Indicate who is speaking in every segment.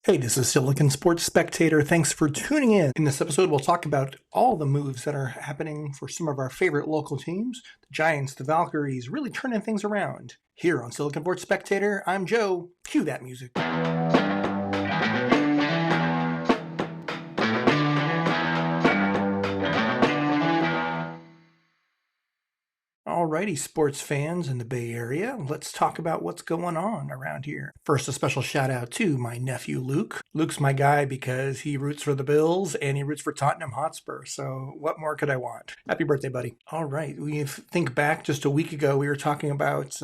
Speaker 1: Hey, this is Silicon Sports Spectator. Thanks for tuning in. In this episode, we'll talk about all the moves that are happening for some of our favorite local teams, the Giants, the Valkyries, really turning things around. Here on Silicon Sports Spectator, I'm Joe. Cue that music. Alrighty, sports fans in the Bay Area, let's talk about what's going on around here. First, a special shout out to my nephew Luke. Luke's my guy because he roots for the Bills and he roots for Tottenham Hotspur. So what more could I want? Happy birthday, buddy. All right, we think back just a week ago, we were talking about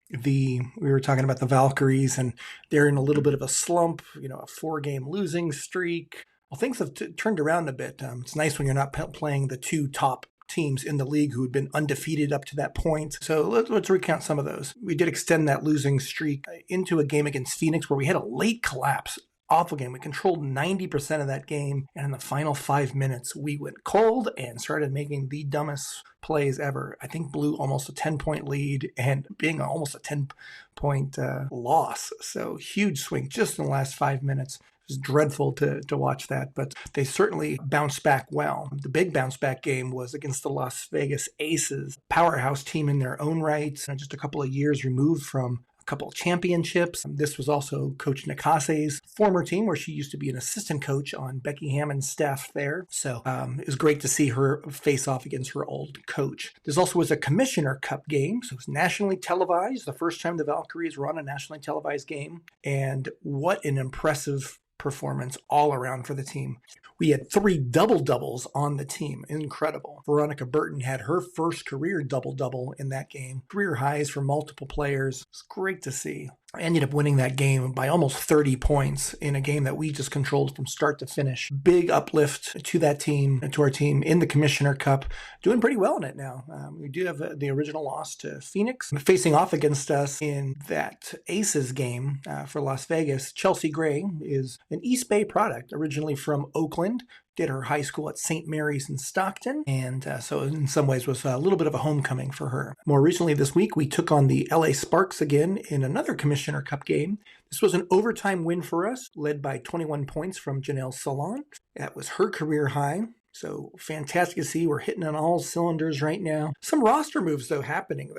Speaker 1: the Valkyries, and they're in a little bit of a slump, a 4-game losing streak. Well, things have turned around a bit. It's nice when you're not playing the two top teams in the league who had been undefeated up to that point. So let's recount some of those. We did extend that losing streak into a game against Phoenix where we had a late collapse. Awful game. We controlled 90% of that game, and in the final 5 minutes, we went cold and started making the dumbest plays ever. I think blew almost a 10-point lead and being almost a 10-point loss. So huge swing just in the last 5 minutes. It was dreadful to watch that, but they certainly bounced back well. The big bounce back game was against the Las Vegas Aces, powerhouse team in their own right, and just a couple of years removed from a couple of championships. This was also Coach Nakase's former team, where she used to be an assistant coach on Becky Hammond's staff there. So it was great to see her face off against her old coach. This also was a Commissioner Cup game, so it was nationally televised, the first time the Valkyries were on a nationally televised game. And what an impressive performance all around for the team. We had 3 double-doubles on the team. Incredible. Veronica Burton had her first career double-double in that game. Career highs for multiple players. It's great to see. I ended up winning that game by almost 30 points in a game that we just controlled from start to finish. Big uplift to that team, to our team in the Commissioner Cup. Doing pretty well in it now. We do have the original loss to Phoenix. Facing off against us in that Aces game for Las Vegas, Chelsea Gray is an East Bay product, originally from Oakland. Did her high school at St. Mary's in Stockton, and so in some ways was a little bit of a homecoming for her. More recently this week, we took on the LA Sparks again in another Commissioner Cup game. This was an overtime win for us, led by 21 points from Janelle Salon. That was her career high. So fantastic to see. We're hitting on all cylinders right now. Some roster moves, though, happening,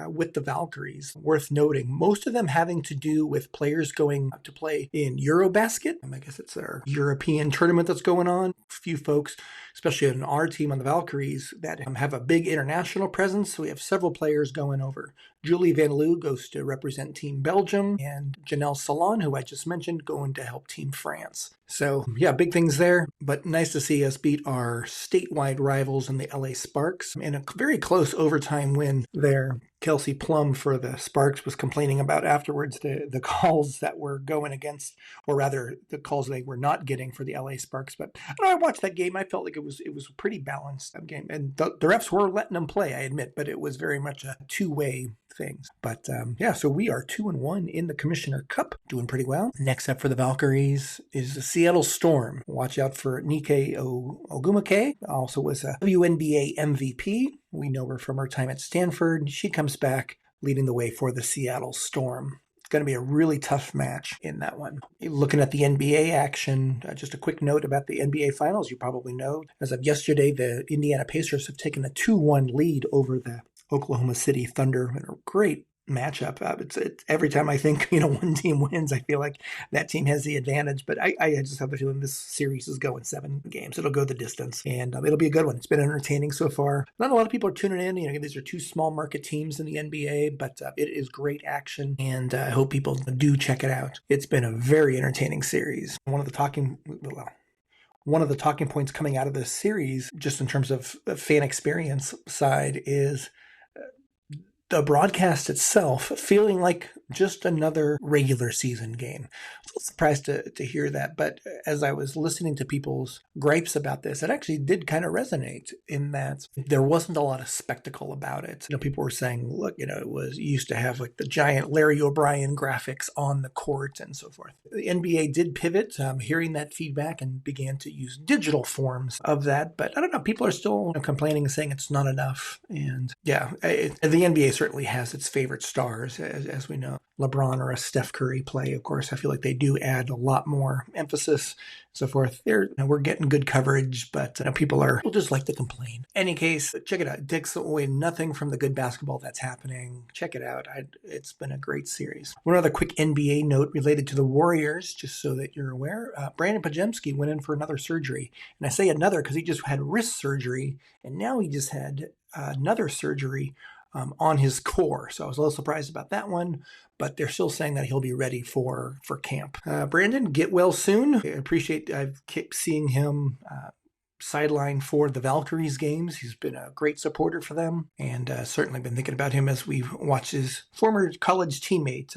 Speaker 1: with the Valkyries. Worth noting, most of them having to do with players going to play in Eurobasket. I guess it's our European tournament that's going on. A few folks, especially on our team on the Valkyries, that have a big international presence. So we have several players going over. Julie Van Loo goes to represent Team Belgium, and Janelle Salon, who I just mentioned, going to help Team France. So, yeah, big things there, but nice to see us beat our statewide rivals in the LA Sparks in a very close overtime win there. Kelsey Plum for the Sparks was complaining about afterwards the calls that were going against, or rather the calls they were not getting for the LA Sparks. But I watched that game. I felt like it was a pretty balanced game. And the refs were letting them play, I admit, but it was very much a two-way thing. But so we are 2-1 in the Commissioner Cup, doing pretty well. Next up for the Valkyries is the Seattle Storm. Watch out for Nike Ogumake, also was a WNBA MVP. We know her from her time at Stanford. She comes back leading the way for the Seattle Storm. It's going to be a really tough match in that one. Looking at the NBA action, just a quick note about the NBA Finals. You probably know, as of yesterday, the Indiana Pacers have taken a 2-1 lead over the Oklahoma City Thunder. A great matchup. It's every time I think one team wins, I feel like that team has the advantage. But I just have a feeling this series is going 7 games. It'll go the distance, and it'll be a good one. It's been entertaining so far. Not a lot of people are tuning in. These are 2 small market teams in the NBA, but it is great action, and I hope people do check it out. It's been a very entertaining series. One of the talking points coming out of this series, just in terms of fan experience side, is the broadcast itself feeling like just another regular season game. I was surprised to hear that, but as I was listening to people's gripes about this, it actually did kind of resonate in that there wasn't a lot of spectacle about it. People were saying, look, it was, you used to have like the giant Larry O'Brien graphics on the court and so forth. The NBA did pivot, hearing that feedback, and began to use digital forms of that, but I don't know, people are still complaining and saying it's not enough. And yeah, the NBA certainly has its favorite stars, as we know. LeBron or a Steph Curry play. Of course, I feel like they do add a lot more emphasis, so forth. We're getting good coverage, but people just like to complain. Any case, check it out. It takes away nothing from the good basketball that's happening. Check it out. It's been a great series. One other quick NBA note related to the Warriors, just so that you're aware. Brandon Pajemski went in for another surgery. And I say another because he just had wrist surgery, and now he just had another surgery on his core. So I was a little surprised about that one, but they're still saying that he'll be ready for camp. Brandon, get well soon. I've kept seeing him sideline for the Valkyries games. He's been a great supporter for them, and certainly been thinking about him as we've watched his former college teammate,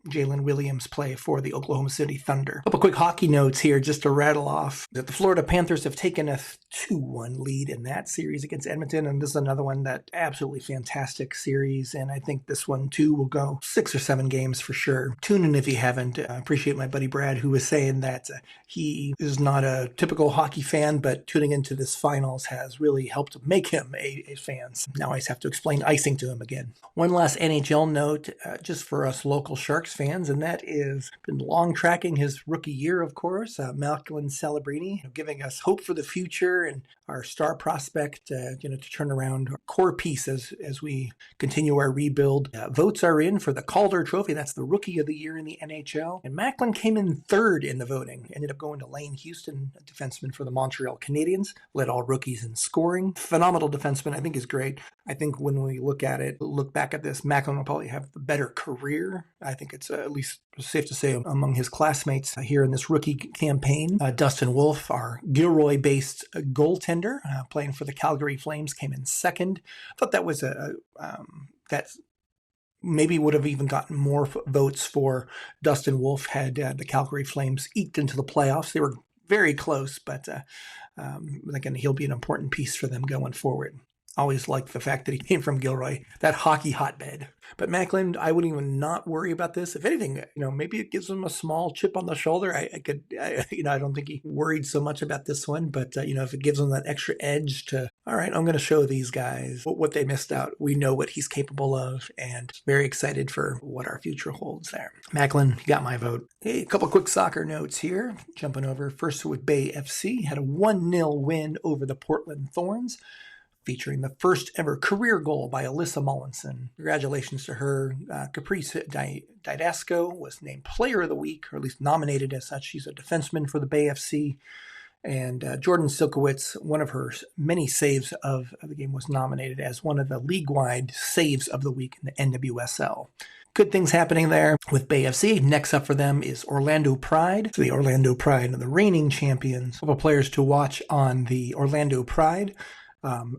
Speaker 1: Jalen Williams, play for the Oklahoma City Thunder. A couple quick hockey notes here just to rattle off that the Florida Panthers have taken a 2-1 lead in that series against Edmonton, and this is another one that absolutely fantastic series, and I think this one too will go 6 or 7 games for sure. Tune in if you haven't. I appreciate my buddy Brad, who was saying that he is not a typical hockey fan, but tuning into this finals has really helped make him a fan. So now I just have to explain icing to him again. One last NHL note, just for us local Sharks fans, and that is been long tracking his rookie year, of course. Macklin Celebrini, giving us hope for the future and our star prospect, to turn around our core piece as we continue our rebuild. Votes are in for the Calder Trophy. That's the Rookie of the Year in the NHL. And Macklin came in third in the voting. Ended up going to Lane Houston, a defenseman for the Montreal Canadiens. Led all rookies in scoring. Phenomenal defenseman. I think is great. I think when we look back at this, Macklin will probably have the better career. I think it's at least safe to say among his classmates here in this rookie campaign. Dustin Wolf, our Gilroy-based goaltender, playing for the Calgary Flames, came in second. I thought that was that maybe would have even gotten more votes for Dustin Wolf had the Calgary Flames eked into the playoffs. They were very close, but again, he'll be an important piece for them going forward. Always liked the fact that he came from Gilroy, that hockey hotbed. But Macklin, I wouldn't even not worry about this. If anything, maybe it gives him a small chip on the shoulder. I don't think he worried so much about this one, but if it gives him that extra edge to, all right, I'm going to show these guys what they missed out. We know what he's capable of, and very excited for what our future holds there. Macklin, you got my vote. Hey, a couple quick soccer notes here. Jumping over first with Bay FC, had a 1-0 win over the Portland Thorns, featuring the first ever career goal by Alyssa Mullinson. Congratulations to her. Caprice Didasco was named Player of the Week, or at least nominated as such. She's a defenseman for the Bay FC. And Jordan Silkowitz, one of her many saves of the game, was nominated as one of the league-wide saves of the week in the NWSL. Good things happening there with Bay FC. Next up for them is Orlando Pride. So the Orlando Pride are the reigning champions. A couple players to watch on the Orlando Pride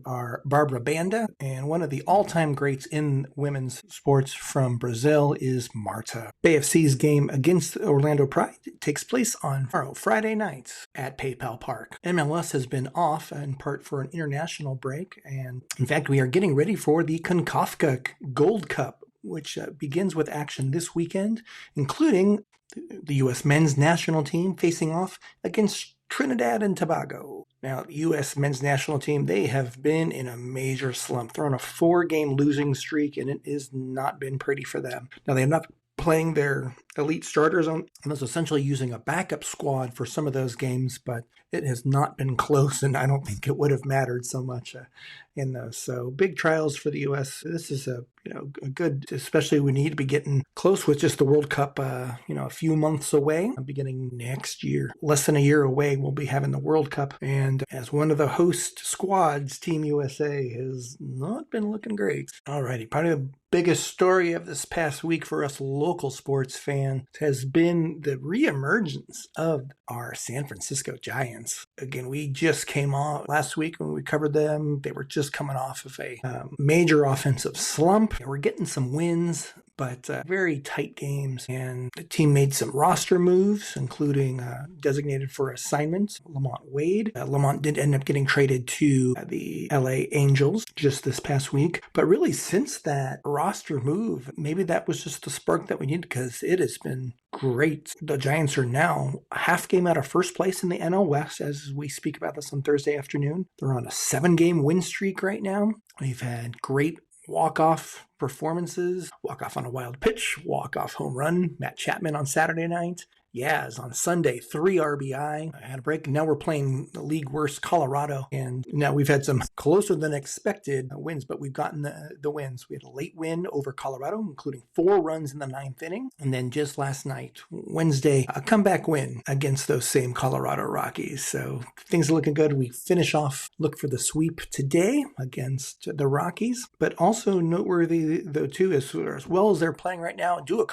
Speaker 1: are Barbara Banda, and one of the all-time greats in women's sports from Brazil is Marta. BFC's game against Orlando Pride takes place on Friday nights at PayPal Park. MLS has been off in part for an international break, and in fact, we are getting ready for the CONCACAF Gold Cup, which begins with action this weekend, including the U.S. men's national team facing off against Trinidad and Tobago. Now, the U.S. men's national team, they have been in a major slump. They're on a 4-game losing streak, and it has not been pretty for them. Now, they have not playing their elite starters on, and that's essentially using a backup squad for some of those games, but it has not been close, and I don't think it would have mattered so much in those. So big trials for the U.S. This is a good, especially we need to be getting close with just the World Cup, a few months away, beginning next year. Less than a year away, we'll be having the World Cup, and as one of the host squads, Team USA has not been looking great. Alrighty, probably the biggest story of this past week for us local sports fans has been the reemergence of our San Francisco Giants. Again, we just came off last week when we covered them. They were just coming off of a major offensive slump. We're getting some wins, but very tight games. And the team made some roster moves, including designated for assignments, Lamont Wade. Lamont did end up getting traded to the LA Angels just this past week. But really, since that roster move, maybe that was just the spark that we needed, because it has been great. The Giants are now a half game out of first place in the NL West as we speak about this on Thursday afternoon. They're on a 7-game win streak right now. We've had great walk-off performances, walk-off on a wild pitch, walk-off home run, Matt Chapman on Saturday night. Yaz on Sunday, 3 RBI. I had a break. Now we're playing the league worst Colorado. And now we've had some closer than expected wins, but we've gotten the wins. We had a late win over Colorado, including 4 runs in the 9th inning. And then just last night, Wednesday, a comeback win against those same Colorado Rockies. So things are looking good. We finish off, look for the sweep today against the Rockies. But also noteworthy, though, too, as well as they're playing right now, do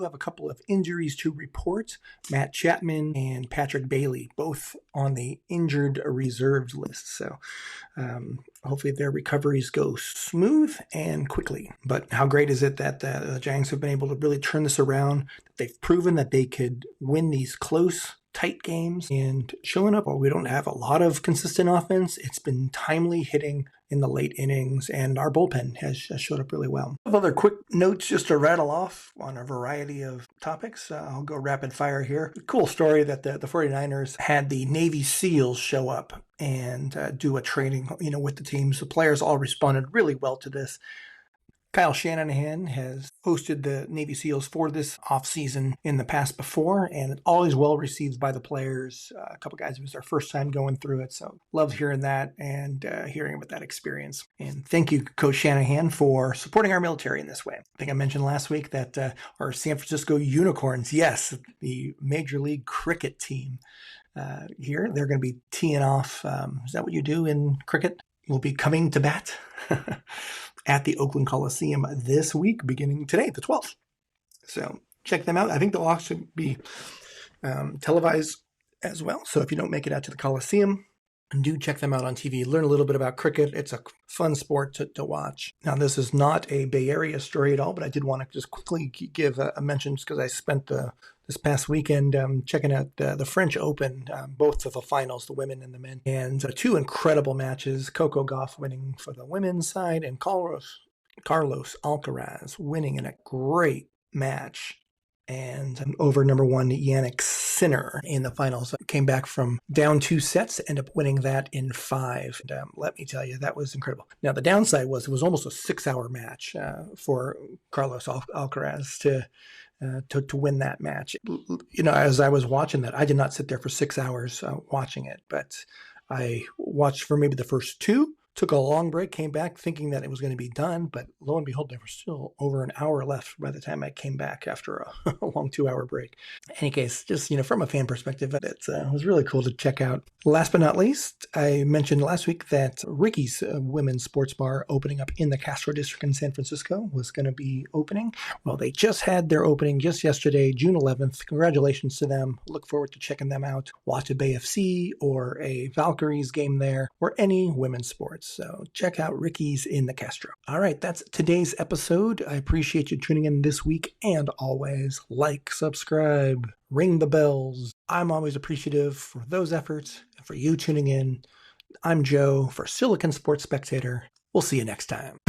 Speaker 1: have a couple of injuries to report. Matt Chapman and Patrick Bailey, both on the injured reserves list. So hopefully their recoveries go smooth and quickly. But how great is it that the Giants have been able to really turn this around? They've proven that they could win these close, tight games, and showing up. While we don't have a lot of consistent offense, it's been timely hitting in the late innings, and our bullpen has showed up really well. A couple other quick notes just to rattle off on a variety of topics. I'll go rapid fire here. Cool story that the 49ers had the Navy SEALs show up and do a training, with the teams. The players all responded really well to this. Kyle Shanahan has hosted the Navy SEALs for this offseason in the past before, and always well received by the players. A couple guys, it was their first time going through it, so loved hearing that and hearing about that experience. And thank you, Coach Shanahan, for supporting our military in this way. I think I mentioned last week that our San Francisco Unicorns, yes, the Major League Cricket team here, they're going to be teeing off. Is that what you do in cricket? Will be coming to bat at the Oakland Coliseum this week, beginning today, the 12th. So check them out. I think they'll also be televised as well. So if you don't make it out to the Coliseum, do check them out on TV. Learn a little bit about cricket. It's a fun sport to watch. Now, this is not a Bay Area story at all, but I did want to just quickly give a mention because I spent this past weekend checking out the French Open, both of the finals, the women and the men, and 2 incredible matches. Coco Gauff winning for the women's side and Carlos Alcaraz winning in a great match. And over number 1, Yannick Sinner in the finals. Came back from down 2 sets, end up winning that in 5. And, let me tell you, that was incredible. Now, the downside was it was almost a 6-hour match for Carlos Alcaraz to win that match. As I was watching that, I did not sit there for 6 hours watching it, but I watched for maybe the first 2, took a long break, came back thinking that it was going to be done, but lo and behold, there was still over an hour left by the time I came back after a long 2-hour break. In any case, just, from a fan perspective, it was really cool to check out. Last but not least, I mentioned last week that Ricky's Women's Sports Bar opening up in the Castro District in San Francisco was going to be opening. Well, they just had their opening just yesterday, June 11th. Congratulations to them. Look forward to checking them out. Watch a Bay FC or a Valkyries game there or any women's sports. So check out Ricky's in the Castro. All right, that's today's episode. I appreciate you tuning in this week, and always like, subscribe, ring the bells. I'm always appreciative for those efforts and for you tuning in. I'm Joe for Silicon Sports Spectator. We'll see you next time.